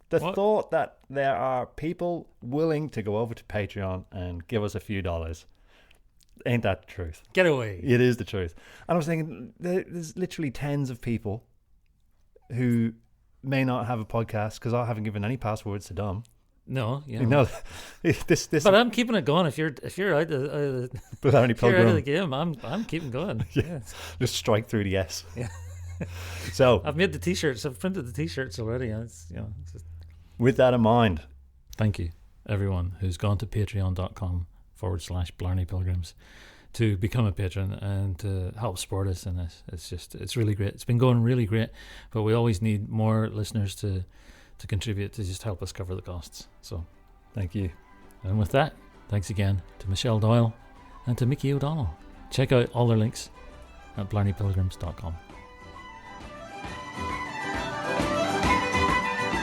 S2: The thought that there are people willing to go over to Patreon and give us a few dollars. Ain't that the truth?
S1: Get away.
S2: It is the truth. And I was thinking, there's literally tens of people who may not have a podcast because I haven't given any passwords to Dom.
S1: No, yeah.
S2: No, this.
S1: But I'm keeping it going. If you're out of
S2: Blarney Pilgrim,
S1: the game, I'm keeping going. Yeah.
S2: Just strike through the S.
S1: Yeah.
S2: So
S1: I've made the t-shirts. I've printed the t-shirts already. And it's just...
S2: With that in mind,
S1: thank you everyone who's gone to patreon.com/Blarney Pilgrims to become a patron and to help support us in this. It's really great. It's been going really great, but we always need more listeners to contribute to just help us cover the costs. So
S2: thank you.
S1: And with that, thanks again to Michelle Doyle and to Mickey O'Donnell. Check out all their links at blarneypilgrims.com.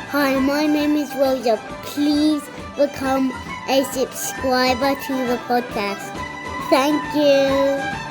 S5: Hi, my name is Rosa. Please become a subscriber to the podcast. Thank you.